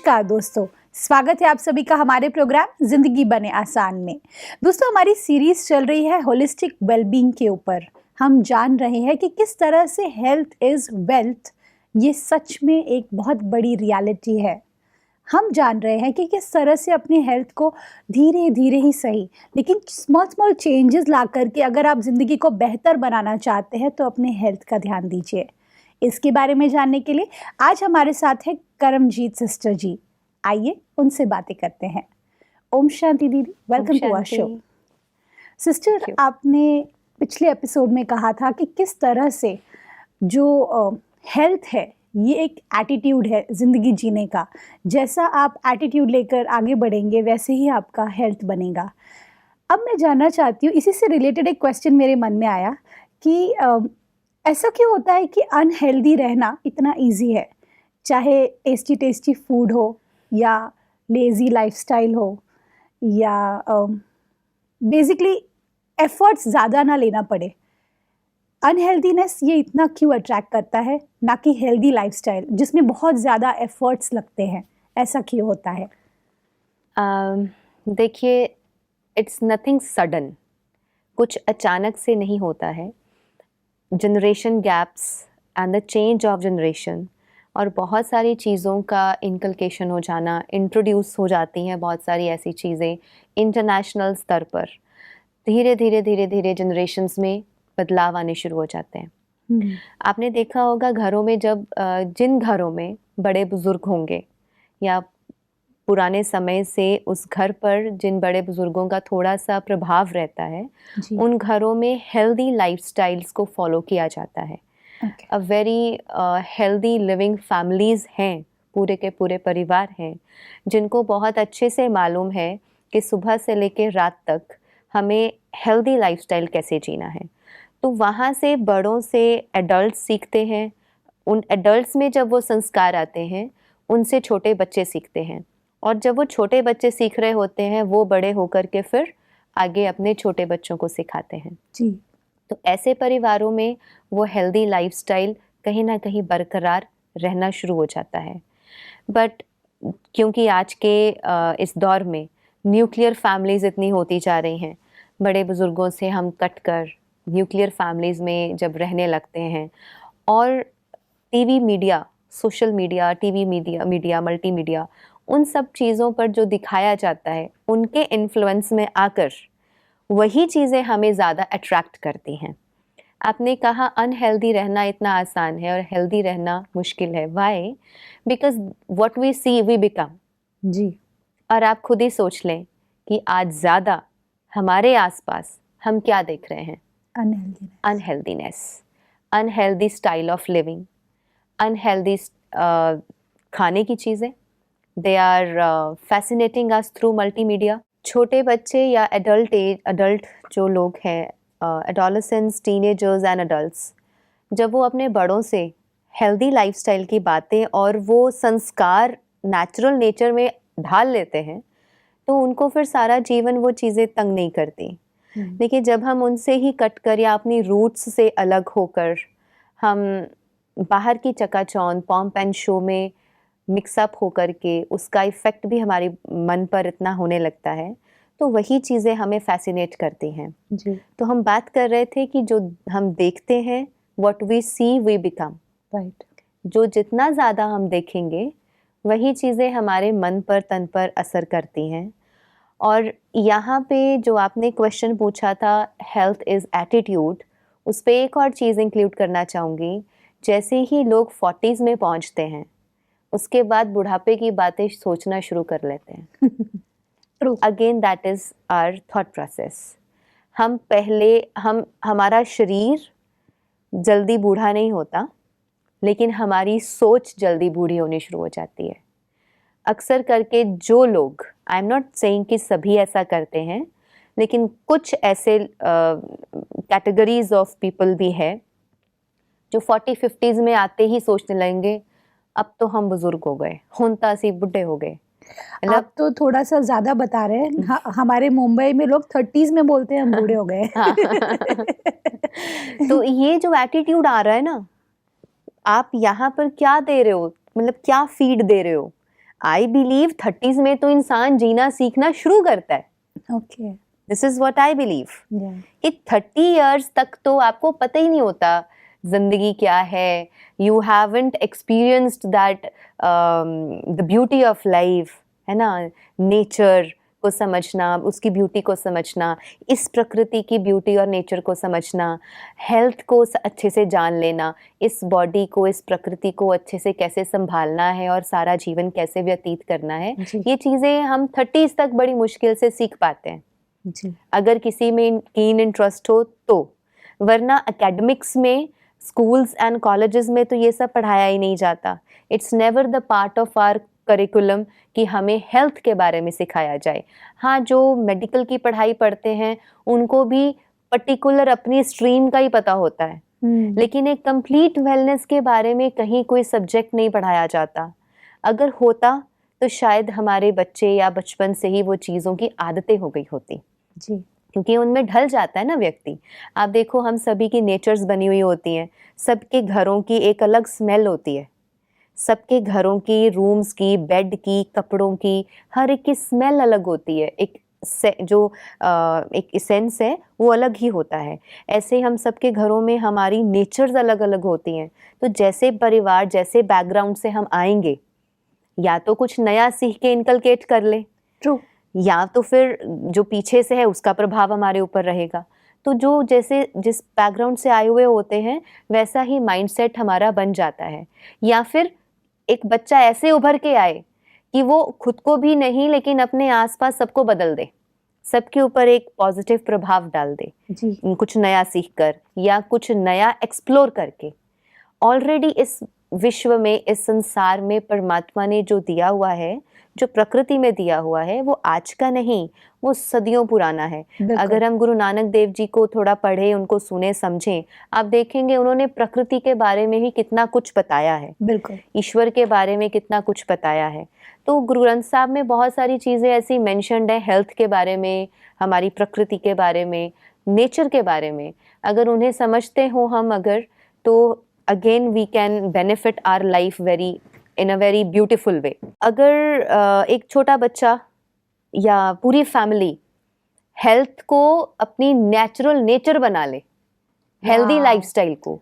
नमस्कार दोस्तों, स्वागत है आप सभी का हमारे प्रोग्राम जिंदगी बने आसान में। दोस्तों, हमारी सीरीज चल रही है होलिस्टिक वेलबींग के ऊपर। हम जान रहे हैं कि किस तरह से हेल्थ इज वेल्थ, ये सच में एक बहुत बड़ी रियलिटी है। हम जान रहे हैं कि किस तरह से अपनी हेल्थ को धीरे धीरे ही सही, लेकिन स्मॉल स्मॉल चेंजेस ला करके अगर आप ज़िंदगी को बेहतर बनाना चाहते हैं तो अपने हेल्थ का ध्यान दीजिए। इसके बारे में जानने के लिए आज हमारे साथ है करमजीत सिस्टर जी। आइए उनसे बातें करते हैं। ओम शांति दीदी, welcome to our show. Sister, आपने पिछले एपिसोड में कहा था कि किस तरह से जो हेल्थ है ये एक एटीट्यूड है ज़िंदगी जीने का। जैसा आप एटीट्यूड लेकर आगे बढ़ेंगे वैसे ही आपका हेल्थ बनेगा। अब मैं जानना चाहती हूँ, इसी से रिलेटेड एक क्वेश्चन मेरे मन में आया कि ऐसा क्यों होता है कि अनहेल्दी रहना इतना इजी है, चाहे टेस्टी टेस्टी फूड हो या लेज़ी लाइफस्टाइल हो या बेसिकली एफर्ट्स ज़्यादा ना लेना पड़े। अनहेल्दीनेस ये इतना क्यों अट्रैक्ट करता है, ना कि हेल्दी लाइफस्टाइल जिसमें बहुत ज़्यादा एफर्ट्स लगते हैं? ऐसा क्यों होता है? देखिए, इट्स नथिंग सडन, कुछ अचानक से नहीं होता है। Generation gaps and the change of generation और बहुत सारी चीज़ों का इनकलकेशन हो जाना, इंट्रोड्यूस हो जाती हैं बहुत सारी ऐसी चीज़ें इंटरनेशनल स्तर पर। धीरे धीरे धीरे धीरे जनरेशन्स में बदलाव आने शुरू हो जाते हैं। आपने देखा होगा घरों में जब जिन घरों में बड़े बुजुर्ग होंगे या पुराने समय से उस घर पर जिन बड़े बुजुर्गों का थोड़ा सा प्रभाव रहता है, उन घरों में हेल्दी लाइफस्टाइल्स को फॉलो किया जाता है। A very healthy living families हैं, पूरे के पूरे परिवार हैं जिनको बहुत अच्छे से मालूम है कि सुबह से लेकर रात तक हमें हेल्दी लाइफस्टाइल कैसे जीना है। तो वहाँ से बड़ों से एडल्ट सीखते हैं, उन एडल्ट्स में जब वो संस्कार आते हैं उनसे छोटे बच्चे सीखते हैं, और जब वो छोटे बच्चे सीख रहे होते हैं वो बड़े होकर के फिर आगे अपने छोटे बच्चों को सिखाते हैं जी। तो ऐसे परिवारों में वो हेल्दी लाइफस्टाइल कहीं ना कहीं बरकरार रहना शुरू हो जाता है। बट क्योंकि आज के इस दौर में न्यूक्लियर फैमिलीज़ इतनी होती जा रही हैं, बड़े बुज़ुर्गों से हम कट कर न्यूक्लियर फैमिलीज़ में जब रहने लगते हैं और TV media, social media, TV media, multimedia, उन सब चीज़ों पर जो दिखाया जाता है उनके इन्फ्लुएंस में आकर वही चीज़ें हमें ज़्यादा अट्रैक्ट करती हैं। आपने कहा अनहेल्दी रहना इतना आसान है और हेल्दी रहना मुश्किल है। Why? Because what we see we become. जी। और आप खुद ही सोच लें कि आज ज़्यादा हमारे आसपास हम क्या देख रहे हैं? Unhealthiness, unhealthy style of living, unhealthy खाने की चीज़ें। They are fascinating us through multimedia. छोटे बच्चे या अडल्ट जो लोग हैं, एडोलेसेंट्स, टीनेजर्स एंड अडल्ट्स, जब वो अपने बड़ों से हेल्दी लाइफस्टाइल की बातें और वो संस्कार नेचुरल नेचर में ढाल लेते हैं तो उनको फिर सारा जीवन वो चीज़ें तंग नहीं करती। लेकिन जब हम उनसे ही कट कर या अपनी रूट्स से अलग होकर हम बाहर की चकाचौंध पॉम्प एंड शो में मिक्सअप होकर के उसका इफ़ेक्ट भी हमारे मन पर इतना होने लगता है, तो वही चीज़ें हमें फैसिनेट करती हैं। जी। तो हम बात कर रहे थे कि जो हम देखते हैं, what we see we become. Right. जो जितना ज़्यादा हम देखेंगे वही चीज़ें हमारे मन पर, तन पर असर करती हैं। और यहाँ पे जो आपने क्वेश्चन पूछा था, हेल्थ इज़ एटीट्यूड, उस पर एक और चीज़ इंक्लूड करना चाहूँगी। जैसे ही लोग 40s में पहुँचते हैं उसके बाद बुढ़ापे की बातें सोचना शुरू कर लेते हैं। Again that is our thought process. हमारा शरीर जल्दी बूढ़ा नहीं होता, लेकिन हमारी सोच जल्दी बूढ़ी होनी शुरू हो जाती है। अक्सर करके जो लोग, आई एम नॉट सेइंग कि सभी ऐसा करते हैं, लेकिन कुछ ऐसे कैटेगरीज ऑफ पीपल भी है जो 40-50s में आते ही सोचने लगेंगे अब तो हम बुजुर्ग हो गए, हुन तो असी बुढ़े हो गए। आप तो थोड़ा सा ज़्यादा बता रहे हैं। हमारे मुंबई में लोग 30s में बोलते हैं हम बूढ़े हो गए। तो ये जो एटीट्यूड आ रहा है ना, आप यहाँ पर क्या दे रहे हो, मतलब क्या फीड दे रहे हो? आई बिलीव 30s में तो इंसान जीना सीखना शुरू करता है. Okay. This is what I believe. या. कि 30 इयर्स तक तो आपको पता ही नहीं होता जिंदगी क्या है. You haven't experienced that the beauty of life, है ना. नेचर को समझना, उसकी ब्यूटी को समझना, इस प्रकृति की ब्यूटी और नेचर को समझना, हेल्थ को अच्छे से जान लेना, इस बॉडी को, इस प्रकृति को अच्छे से कैसे संभालना है और सारा जीवन कैसे व्यतीत करना है. जी. ये चीज़ें हम 30s तक बड़ी मुश्किल से सीख पाते हैं जी. अगर किसी में कीन इंटरेस्ट हो तो. वरना एकेडमिक्स में, स्कूल्स एंड कॉलेजेस में तो ये सब पढ़ाया ही नहीं जाता. It's never the part of our curriculum कि हमें हेल्थ के बारे में सिखाया जाए. हाँ, जो मेडिकल की पढ़ाई पढ़ते हैं उनको भी पर्टिकुलर अपनी स्ट्रीम का ही पता होता है, लेकिन एक कंप्लीट वेलनेस के बारे में कहीं कोई सब्जेक्ट नहीं पढ़ाया जाता. अगर होता तो शायद हमारे बच्चे या बचपन से ही वो चीज़ों की आदतें हो गई होती. जी. क्योंकि उनमें ढल जाता है ना व्यक्ति. आप देखो, हम सभी की नेचर्स बनी हुई होती हैं. सबके घरों की एक अलग स्मेल होती है. सबके घरों की, रूम्स की, बेड की, कपड़ों की, हर एक की स्मेल अलग होती है. एक सेंस है वो अलग ही होता है. ऐसे ही हम सबके घरों में हमारी नेचर्स अलग अलग होती हैं. तो जैसे परिवार, जैसे बैकग्राउंड से हम आएंगे, या तो कुछ नया सीख के इनकलकेट कर ले, ट्रू, या तो फिर जो पीछे से है उसका प्रभाव हमारे ऊपर रहेगा. तो जो जैसे जिस बैकग्राउंड से आए हुए होते हैं वैसा ही माइंडसेट हमारा बन जाता है. या फिर एक बच्चा ऐसे उभर के आए कि वो खुद को भी नहीं लेकिन अपने आसपास सबको बदल दे, सबके ऊपर एक पॉजिटिव प्रभाव डाल दे. जी. कुछ नया सीख कर या कुछ नया एक्सप्लोर करके. ऑलरेडी इस विश्व में, इस संसार में परमात्मा ने जो दिया हुआ है, जो प्रकृति में दिया हुआ है, वो आज का नहीं, वो सदियों पुराना है. अगर हम गुरु नानक देव जी को थोड़ा पढ़े, उनको सुने, समझें, आप देखेंगे उन्होंने प्रकृति के बारे में भी कितना कुछ बताया है. बिल्कुल. ईश्वर के बारे में कितना कुछ बताया है. तो गुरु ग्रंथ साहब में बहुत सारी चीज़ें ऐसी मेंशन्ड है, हेल्थ के बारे में, हमारी प्रकृति के बारे में, नेचर के बारे में. अगर उन्हें समझते हो हम, अगर, तो again we can benefit our life in a very beautiful way. अगर एक छोटा बच्चा या पूरी फैमिली हेल्थ को अपनी नेचुरल नेचर बना ले, हेल्दी लाइफस्टाइल को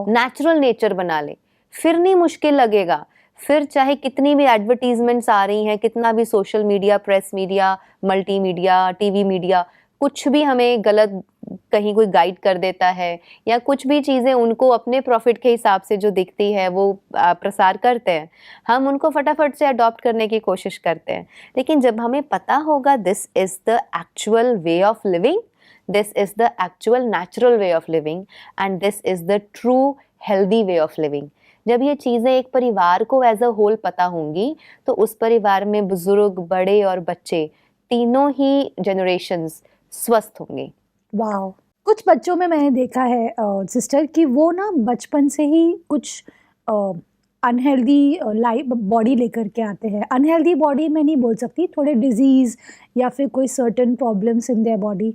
नेचुरल नेचर बना ले, फिर नहीं मुश्किल लगेगा. फिर चाहे कितनी भी एडवर्टीजमेंट्स आ रही हैं, कितना भी social media, press media, multimedia, TV media, कुछ भी हमें गलत कहीं कोई गाइड कर देता है, या कुछ भी चीज़ें उनको अपने प्रॉफिट के हिसाब से जो दिखती है वो प्रसार करते हैं, हम उनको फटाफट से अडॉप्ट करने की कोशिश करते हैं. लेकिन जब हमें पता होगा this is the actual way of living, this is the actual natural way of living, and this is the true healthy way of living. जब ये चीज़ें एक परिवार को एज अ होल पता होंगी, तो उस परिवार में बुजुर्ग, बड़े और बच्चे, तीनों ही जनरेशन्स स्वस्थ होंगे. वाह. कुछ बच्चों में मैंने देखा है सिस्टर कि वो ना बचपन से ही कुछ अनहेल्दी लाइफ बॉडी लेकर के आते हैं. अनहेल्दी बॉडी मैं नहीं बोल सकती, थोड़े डिजीज़ या फिर कोई certain problems in their body.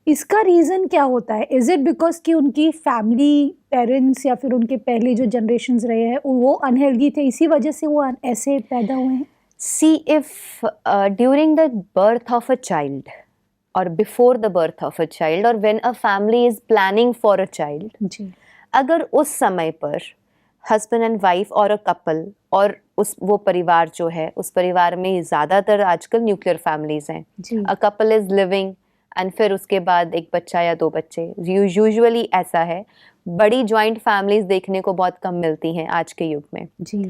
इसका रीज़न क्या होता है? इज़ इट बिकॉज कि उनकी फैमिली, पेरेंट्स या फिर उनके पहले जो जनरेशन्स रहे हैं वो अनहेल्दी थे, इसी वजह से वो ऐसे पैदा हुए हैं? See, if during the birth of a child or before the birth of a child or when a family is planning for a child, जी. अगर उस समय पर हस्बैंड एंड वाइफ और अ कपल और वो परिवार जो है, उस परिवार में ज़्यादातर आजकल न्यूक्लियर फैमिलीज हैं. जी. A couple is living and फिर उसके बाद एक बच्चा या दो बच्चे, यूजुअली ऐसा है. बड़ी जॉइंट फैमिलीज देखने को बहुत कम मिलती हैं आज के युग में. जी.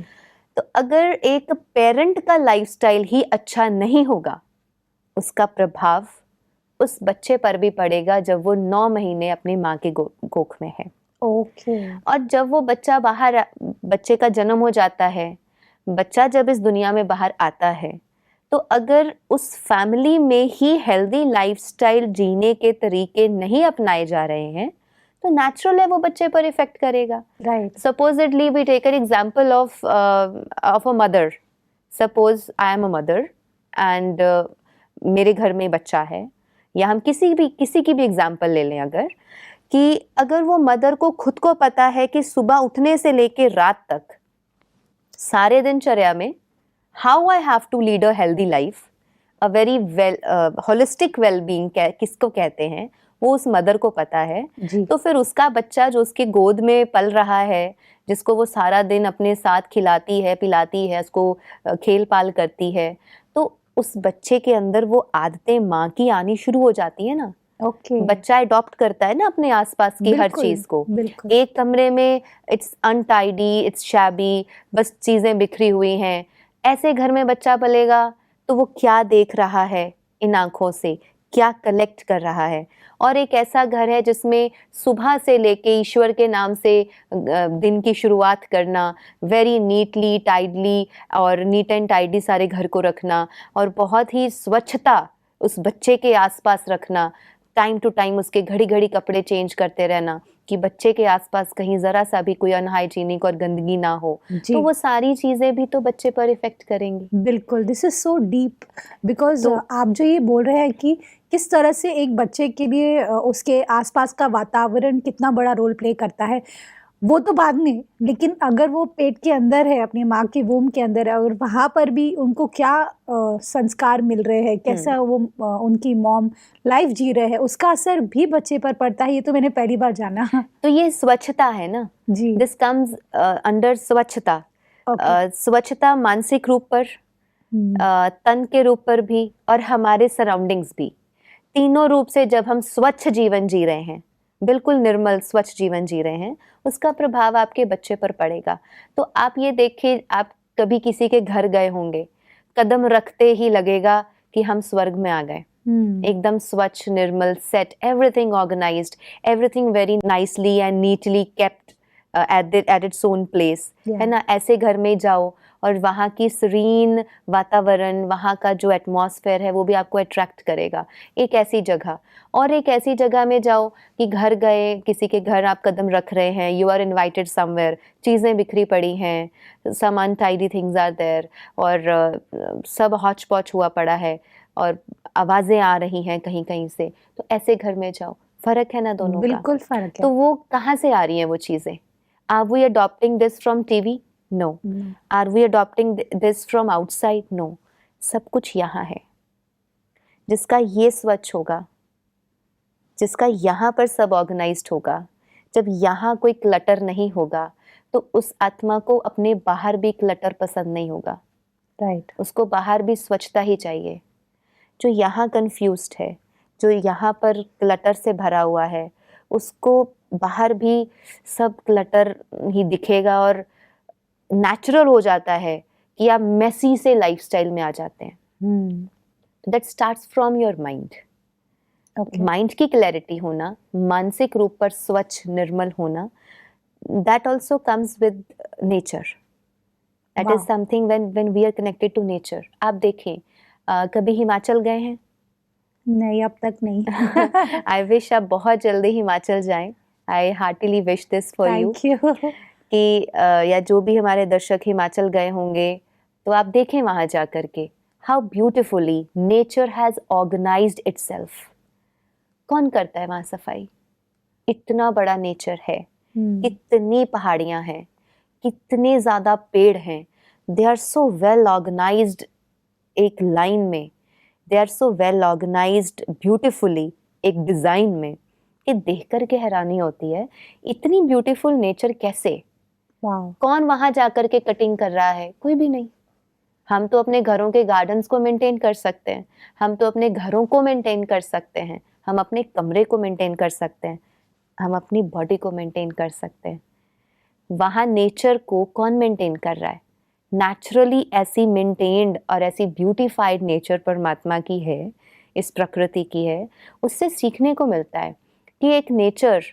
तो अगर एक पेरेंट का लाइफस्टाइल ही अच्छा नहीं होगा, उसका प्रभाव उस बच्चे पर भी पड़ेगा जब वो 9 महीने अपनी माँ के कोख में है. ओके. और जब वो बच्चे का जन्म हो जाता है, बच्चा जब इस दुनिया में बाहर आता है, तो अगर उस फैमिली में ही हेल्दी लाइफस्टाइल जीने के तरीके नहीं अपनाए जा रहे हैं, तो नेचुरल है वो बच्चे पर इफेक्ट करेगा. Right. Supposedly we take an example of a mother. Suppose I am a mother and मेरे घर में बच्चा है, या हम किसी की भी एग्जाम्पल ले लें, अगर वो मदर को खुद को पता है कि सुबह उठने से लेके रात तक सारे दिनचर्या में how I have to lead a healthy life, a very well holistic wellbeing किसको कहते हैं वो उस मदर को पता है। जी। तो फिर उसका बच्चा जो उसके गोद में पल रहा है, जिसको वो सारा दिन अपने साथ खिलाती है पिलाती है, उसको खेल पाल करती है, तो उस बच्चे के अंदर वो आदतें माँ की आनी शुरू हो जाती है ना। ओके। बच्चा अडॉप्ट करता है ना अपने आसपास की हर बिल्कुल, चीज को। बिल्कुल। एक कमरे में इट्स अनटाइडी, इट्स शैबी, बस चीजें बिखरी हुई हैं। ऐसे घर में बच्चा पलेगा तो वो क्या देख रहा है इन आंखों से, क्या कलेक्ट कर रहा है। और एक ऐसा घर है जिसमें सुबह से लेके ईश्वर के नाम से दिन की शुरुआत करना, वेरी नीटली टाइडली और नीट एंड टाइडी सारे घर को रखना, और बहुत ही स्वच्छता उस बच्चे के आसपास रखना, टाइम टू टाइम उसके घड़ी घड़ी कपड़े चेंज करते रहना कि बच्चे के आसपास कहीं जरा सा भी कोई अनहाइजीनिक और गंदगी ना हो। जी। तो वो सारी चीजें भी तो बच्चे पर इफेक्ट करेंगी। बिल्कुल, this is so deep because तो आप जो ये बोल रहे हैं कि किस तरह से एक बच्चे के लिए उसके आसपास का वातावरण कितना बड़ा रोल प्ले करता है, वो तो बाद में, लेकिन अगर वो पेट के अंदर है, अपनी माँ के वूम के अंदर है, और वहाँ पर भी उनको क्या संस्कार मिल रहे हैं, कैसा वो उनकी मॉम लाइफ जी रहे हैं, उसका असर भी बच्चे पर पड़ता है। ये तो मैंने पहली बार जाना। तो ये स्वच्छता है ना, जी। दिस कम्स अंडर स्वच्छता। ओके। स्वच्छता मानसिक रूप पर, तन के रूप पर भी, और हमारे सराउंडिंग्स भी, तीनों रूप से जब हम स्वच्छ जीवन जी रहे हैं, बिल्कुल निर्मल स्वच्छ जीवन जी रहे हैं, उसका प्रभाव आपके बच्चे पर पड़ेगा। तो आप ये देखिए, आप कभी किसी के घर गए होंगे, कदम रखते ही लगेगा कि हम स्वर्ग में आ गए। एकदम स्वच्छ निर्मल set, everything organized, everything very nicely and neatly kept at its own place, है ना। ऐसे घर में जाओ और वहाँ की सीरीन वातावरण, वहाँ का जो एटमॉस्फेयर है वो भी आपको अट्रैक्ट करेगा। एक ऐसी जगह, और एक ऐसी जगह में जाओ कि घर गए, किसी के घर आप कदम रख रहे हैं, यू आर इन्वाइटेड समवेयर, चीज़ें बिखरी पड़ी हैं, सम अनटाइडी थिंग्स आर देयर, और सब हौच पौच हुआ पड़ा है, और आवाज़ें आ रही हैं कहीं कहीं से। तो ऐसे घर में जाओ, फ़र्क है ना दोनों का। बिल्कुल फर्क है। तो वो कहाँ से आ रही हैं वो चीज़ें? Are we adopting this from TV? No. Are we adopting this from outside? No. सब कुछ यहाँ है। जिसका ये स्वच्छ होगा, जिसका यहाँ पर सब ऑर्गेनाइज्ड होगा, जब यहाँ कोई क्लटर नहीं होगा, तो उस आत्मा को अपने बाहर भी क्लटर पसंद नहीं होगा। राइट। उसको बाहर भी स्वच्छता ही चाहिए। जो यहाँ कंफ्यूज्ड है, जो यहाँ पर क्लटर से भरा हुआ है, उसको बाहर भी सब क्लटर ही दिखेगा, और नेचुरल हो जाता है कि आप मेसी से लाइफस्टाइल में आ जाते हैं। That starts from your mind. Mind की क्लैरिटी होना, मानसिक रूप पर स्वच्छ निर्मल होना, that also comes with nature. That is something when we are connected to nature. आप देखें, कभी हिमाचल गए हैं? नहीं, अब तक नहीं। आई विश आप बहुत जल्दी हिमाचल जाएं। I heartily wish this for you. Thank you. कि या जो भी हमारे दर्शक हिमाचल गए होंगे, तो आप देखें वहाँ जा कर के how beautifully nature has organised itself. कौन करता है वहाँ सफाई? इतना बड़ा नेचर है, कितनी पहाड़ियाँ हैं, कितने ज़्यादा पेड़ हैं, they are so well organised एक लाइन में, they are so well organised beautifully एक डिज़ाइन में, कि देख कर के हैरानी होती है इतनी ब्यूटीफुल नेचर कैसे। कौन वहां जाकर के कटिंग कर रहा है? कोई भी नहीं। हम तो अपने घरों के गार्डन्स को मेंटेन कर सकते हैं, हम तो अपने घरों को मेंटेन कर सकते हैं, हम अपने कमरे को मेंटेन कर सकते हैं, हम अपनी बॉडी को मेंटेन कर सकते हैं। वहाँ नेचर को कौन मेंटेन कर रहा है? नेचुरली ऐसी मेंटेन्ड और ऐसी ब्यूटीफाइड नेचर परमात्मा की है, इस प्रकृति की है। उससे सीखने को मिलता है कि एक नेचर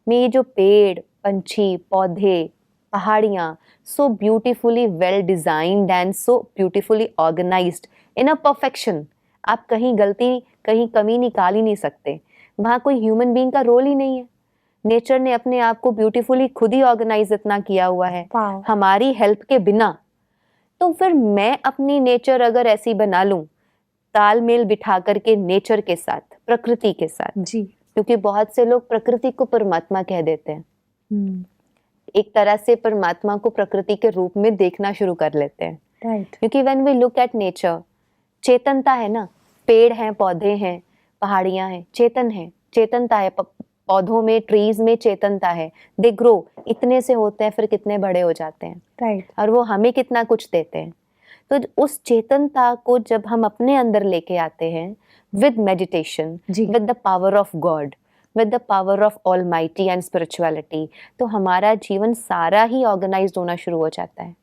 में ये जो पेड़, पंछी, पौधे, पहाड़ियाँ, so beautifully well designed and so beautifully organised in a perfection. आप कहीं गलती, कहीं कमी निकाल ही नहीं सकते। वहाँ कोई ह्यूमन बीइंग का रोल ही नहीं है। नेचर ने अपने आप को ब्यूटीफुली खुद ही ऑर्गेनाइज इतना किया हुआ है हमारी हेल्प के बिना। तो फिर मैं अपनी नेचर अगर ऐसी बना लूं, तालमेल बिठा करके नेचर के साथ, प्रकृति के साथ जी, क्योंकि बहुत से लोग प्रकृति को परमात्मा कह देते हैं। एक तरह से परमात्मा को प्रकृति के रूप में देखना शुरू कर लेते हैं। राइट। क्योंकि when we look at nature, चेतनता है ना, पेड़ हैं, पौधे हैं, पहाड़ियां हैं, चेतनता है, पौधों में, ट्रीज में चेतनता है। दे ग्रो, इतने से होते हैं फिर कितने बड़े हो जाते हैं, राइट। और वो हमें कितना कुछ देते हैं। तो उस चेतनता को जब हम अपने अंदर लेके आते हैं विद मेडिटेशन, जी। With the power of God, with the power of Almighty and spirituality, तो हमारा जीवन सारा ही ऑर्गेनाइज्ड होना शुरू हो जाता है।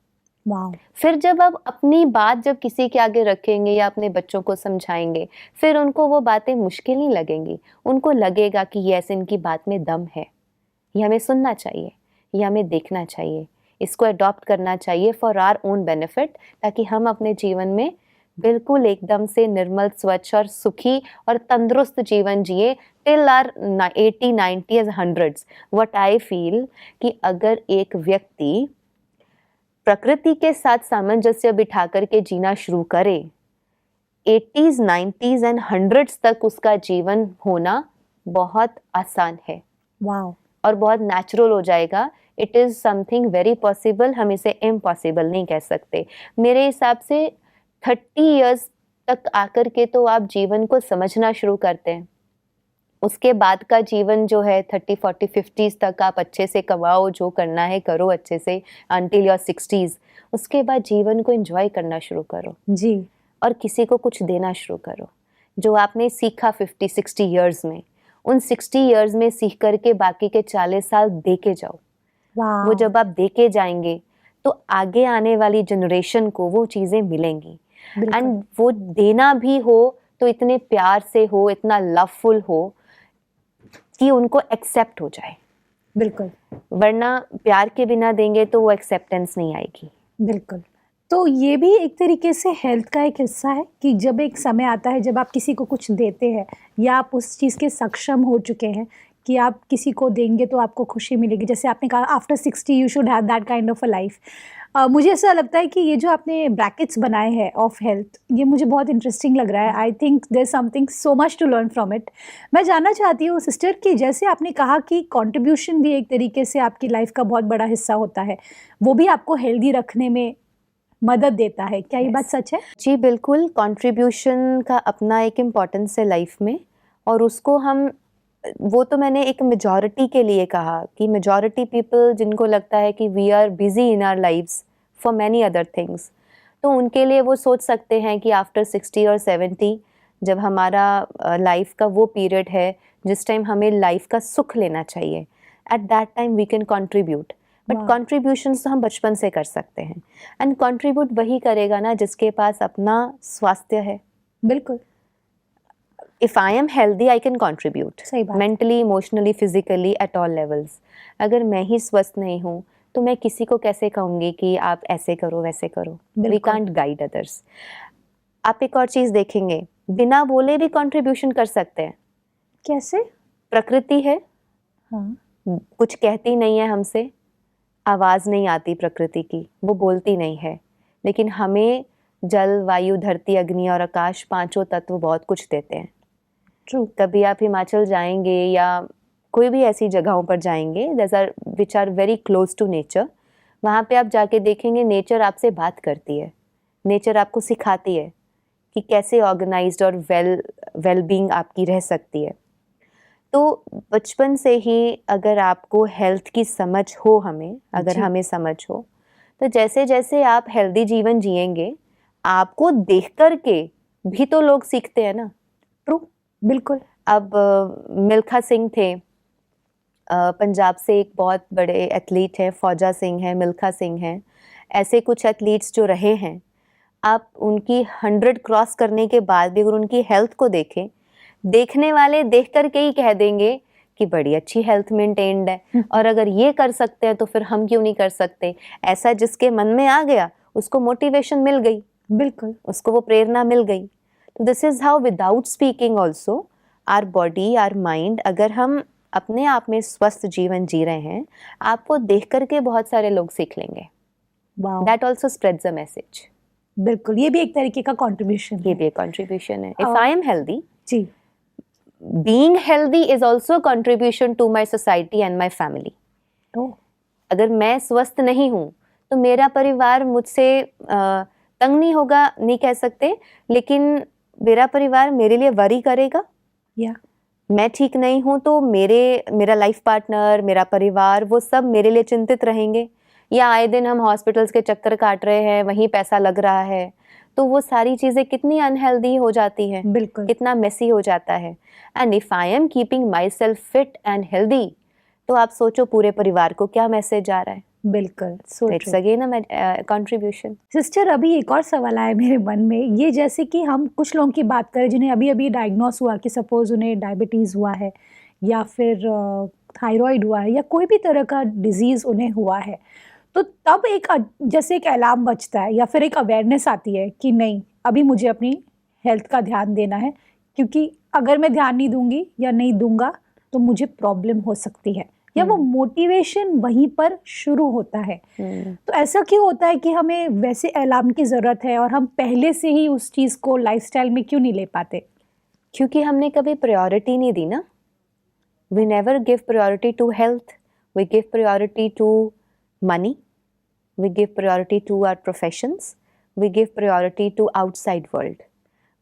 वाओ। फिर जब आप अपनी बात जब किसी के आगे रखेंगे या अपने बच्चों को समझाएंगे, फिर उनको वो बातें मुश्किल नहीं लगेंगी। उनको लगेगा कि यस, इनकी बात में दम है, ये हमें सुनना चाहिए, ये हमें देखना चाहिए, इसको अडॉप्ट करना चाहिए फॉर आवर ओन बेनिफिट, ताकि हम अपने जीवन में बिल्कुल एकदम से निर्मल, स्वच्छ और सुखी और तंदुरुस्त जीवन जिए till our 80, 90 and 100s। What I feel कि अगर एक व्यक्ति प्रकृति के साथ सामंजस्य बिठा करके जीना शुरू करे, 80s, 90s एंड 100s तक उसका जीवन होना बहुत आसान है वाओ। और बहुत नेचुरल हो जाएगा। It is something very possible, हम इसे इम्पॉसिबल नहीं कह सकते। मेरे हिसाब से 30 इयर्स तक आकर के तो आप जीवन को समझना शुरू करते हैं। उसके बाद का जीवन जो है 30, 40, 50s तक आप अच्छे से कमाओ, जो करना है करो अच्छे से until your 60s। उसके बाद जीवन को एंजॉय करना शुरू करो जी। और किसी को कुछ देना शुरू करो। जो आपने सीखा 50, 60 इयर्स में, उन 60 इयर्स में सीख करके बाकी के 40 साल दे के जाओ। वाओ। वो जब आप दे के जाएंगे तो आगे आने वाली जनरेशन को वो चीज़ें मिलेंगी। बिल्कुल। एंड वो देना भी हो तो इतने प्यार से हो, इतना लवफुल हो कि उनको एक्सेप्ट हो जाए। बिल्कुल। वरना प्यार के बिना देंगे तो वो एक्सेप्टेंस नहीं आएगी। बिल्कुल। तो ये भी एक तरीके से हेल्थ का एक हिस्सा है कि जब एक समय आता है जब आप किसी को कुछ देते हैं या आप उस चीज़ के सक्षम हो चुके हैं कि आप किसी को देंगे तो आपको खुशी मिलेगी। जैसे आपने कहा after 60 you should have that kind of a life. मुझे ऐसा लगता है कि ये जो आपने ब्रैकेट्स बनाए हैं ऑफ हेल्थ, ये मुझे बहुत इंटरेस्टिंग लग रहा है। I think there is something so much to learn from it. मैं जानना चाहती हूँ सिस्टर कि जैसे आपने कहा कि कंट्रीब्यूशन भी एक तरीके से आपकी लाइफ का बहुत बड़ा हिस्सा होता है, वो भी आपको हेल्दी रखने में मदद देता है, क्या ये बात सच है? जी बिल्कुल, कंट्रीब्यूशन का अपना एक इम्पोर्टेंस है लाइफ में, और उसको हम, वो तो मैंने एक मेजॉरिटी के लिए कहा कि मेजॉरिटी पीपल जिनको लगता है कि we are busy in our lives for many other things, तो उनके लिए वो सोच सकते हैं कि आफ्टर 60 और 70 जब हमारा लाइफ का वो पीरियड है जिस टाइम हमें लाइफ का सुख लेना चाहिए, at that time we can contribute. But वाह। कंट्रीब्यूशंस तो हम बचपन से कर सकते हैं, एंड कंट्रीब्यूट वही करेगा ना जिसके पास अपना स्वास्थ्य है। बिल्कुल। If I am healthy I can contribute, सही बात। Mentally, emotionally, physically, at all levels. अगर मैं ही स्वस्थ नहीं हूँ तो मैं किसी को कैसे कहूँगी कि आप ऐसे करो वैसे करो? वी बिल्कुल। Can't guide others. आप एक और चीज़ देखेंगे, बिना बोले भी कंट्रीब्यूशन कर सकते हैं। कैसे? प्रकृति है, हाँ। कुछ कहती नहीं है हमसे, आवाज़ नहीं आती प्रकृति की, वो बोलती नहीं है, लेकिन हमें जल, वायु, धरती, अग्नि और आकाश, पांचों तत्व बहुत कुछ देते हैं। ट्रू। कभी आप हिमाचल जाएंगे या कोई भी ऐसी जगहों पर जाएंगे which are very close to nature, वहाँ पे आप जाके देखेंगे नेचर आपसे बात करती है, नेचर आपको सिखाती है कि कैसे ऑर्गेनाइज्ड और वेल बीइंग आपकी रह सकती है। तो बचपन से ही अगर आपको हेल्थ की समझ हो, अगर जी। हमें समझ हो, तो जैसे जैसे आप हेल्दी जीवन जिएंगे, आपको देख कर के भी तो लोग सीखते हैं ना। ट्रू। बिल्कुल। अब मिल्खा सिंह थे, पंजाब से एक बहुत बड़े एथलीट हैं, फौजा सिंह हैं, मिल्खा सिंह हैं, ऐसे कुछ एथलीट्स जो रहे हैं, आप उनकी 100 क्रॉस करने के बाद भी अगर उनकी हेल्थ को देखें, देखने वाले देख कर के ही कह देंगे कि बड़ी अच्छी हेल्थ मेंटेन्ड है, और अगर ये कर सकते हैं तो फिर हम क्यों नहीं कर सकते? ऐसा जिसके मन में आ गया उसको मोटिवेशन मिल गई, बिल्कुल। उसको वो प्रेरणा मिल गई। तो this is how without speaking also our body, our mind, अगर हम अपने आप में स्वस्थ जीवन जी रहे हैं, आपको देख करके बहुत सारे लोग सीख लेंगे। Wow. That also spreads a message. बिल्कुल, ये भी एक तरीके का कंट्रीब्यूशन ये है। भी एक कंट्रीब्यूशन है। इफ आई एम हेल्दी, जी। being healthy is also a contribution to my society and my family. ओह। अगर मैं स्वस्थ नहीं हूँ तो मेरा परिवार मुझसे तंग नहीं होगा नहीं कह सकते, लेकिन मेरा परिवार मेरे लिए वरी करेगा। या मैं ठीक नहीं हूँ तो मेरा लाइफ पार्टनर, मेरा परिवार, वो सब मेरे लिए चिंतित रहेंगे। या आए दिन हम हॉस्पिटल्स के चक्कर काट रहे हैं, वहीं पैसा लग रहा है, तो वो सारी चीज़ें कितनी अनहेल्दी हो जाती हैं, बिल्कुल। कितना मेसी हो जाता है। And if I am keeping my self fit and healthy, तो आप सोचो पूरे परिवार को क्या मैसेज जा रहा है। बिल्कुल, so it's true. Again a contribution. Sister, अभी एक और सवाल आया मेरे मन में, ये जैसे कि हम कुछ लोगों की बात करें जिन्हें अभी अभी डायग्नोस हुआ कि सपोज उन्हें डायबिटीज़ हुआ है या फिर थायराइड हुआ है या कोई भी तरह का डिजीज़ उन्हें हुआ है, तो तब एक जैसे एक अलार्म बजता है या फिर एक अवेयरनेस आती है कि नहीं, अभी मुझे अपनी हेल्थ का ध्यान देना है, क्योंकि अगर मैं ध्यान नहीं दूंगी या नहीं दूंगा तो मुझे प्रॉब्लम हो सकती है, या वो मोटिवेशन वहीं पर शुरू होता है। तो ऐसा क्यों होता है कि हमें वैसे अलार्म की ज़रूरत है और हम पहले से ही उस चीज़ को लाइफस्टाइल में क्यों नहीं ले पाते? क्योंकि हमने कभी प्रायोरिटी नहीं दी ना। We never give priority to health. We give priority to money. We give priority to our professions. We give priority to outside world.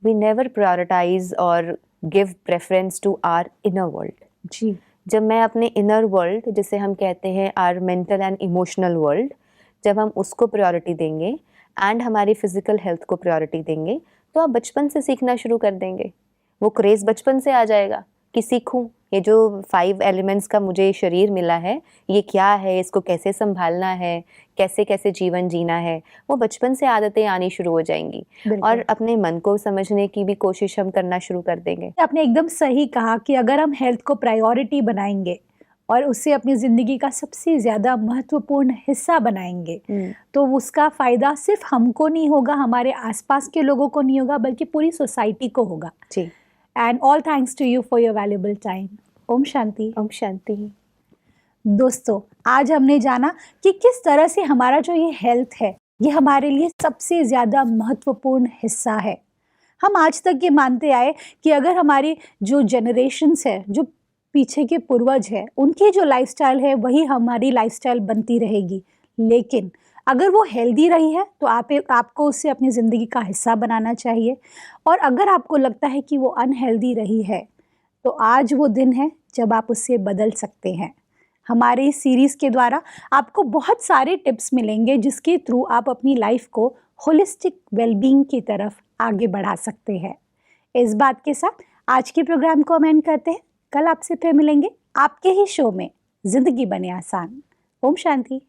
We never prioritize or give preference to our inner world. जी, जब मैं अपने inner world, जिसे हम कहते हैं our mental and emotional world, जब हम उसको प्रायोरिटी देंगे एंड हमारी फिजिकल हेल्थ को प्रायोरिटी देंगे, तो आप बचपन से सीखना शुरू कर देंगे। वो क्रेज़ बचपन से आ जाएगा कि सीखूं, ये जो 5 एलिमेंट्स का मुझे शरीर मिला है, ये क्या है, इसको कैसे संभालना है, कैसे कैसे जीवन जीना है, वो बचपन से आदतें आनी शुरू हो जाएंगी। बिल्कुल। और अपने मन को समझने की भी कोशिश हम करना शुरू कर देंगे। आपने एकदम सही कहा कि अगर हम हेल्थ को प्रायोरिटी बनाएंगे और उसे अपनी ज़िंदगी का सबसे ज़्यादा महत्वपूर्ण हिस्सा बनाएंगे, तो उसका फ़ायदा सिर्फ हमको नहीं होगा, हमारे आसपास के लोगों को नहीं होगा, बल्कि पूरी सोसाइटी को होगा। जी, and all thanks to you for your valuable time. ओम शांति। ओम शांति। दोस्तों, आज हमने जाना कि किस तरह से हमारा जो ये हेल्थ है, ये हमारे लिए सबसे ज़्यादा महत्वपूर्ण हिस्सा है। हम आज तक ये मानते आए कि अगर हमारी जो जनरेशन्स है, जो पीछे के पूर्वज है, उनकी जो लाइफस्टाइल है वही हमारी लाइफस्टाइल बनती रहेगी। लेकिन अगर वो हेल्दी रही है तो आपको उसे अपनी ज़िंदगी का हिस्सा बनाना चाहिए, और अगर आपको लगता है कि वो अनहेल्दी रही है तो आज वो दिन है जब आप उससे बदल सकते हैं। हमारे इस सीरीज़ के द्वारा आपको बहुत सारे टिप्स मिलेंगे जिसके थ्रू आप अपनी लाइफ को होलिस्टिक वेलबींग की तरफ आगे बढ़ा सकते हैं। इस बात के साथ आज के प्रोग्राम को हम एंड करते हैं। कल आपसे फिर मिलेंगे आपके ही शो में ज़िंदगी बने आसान। ओम शांति।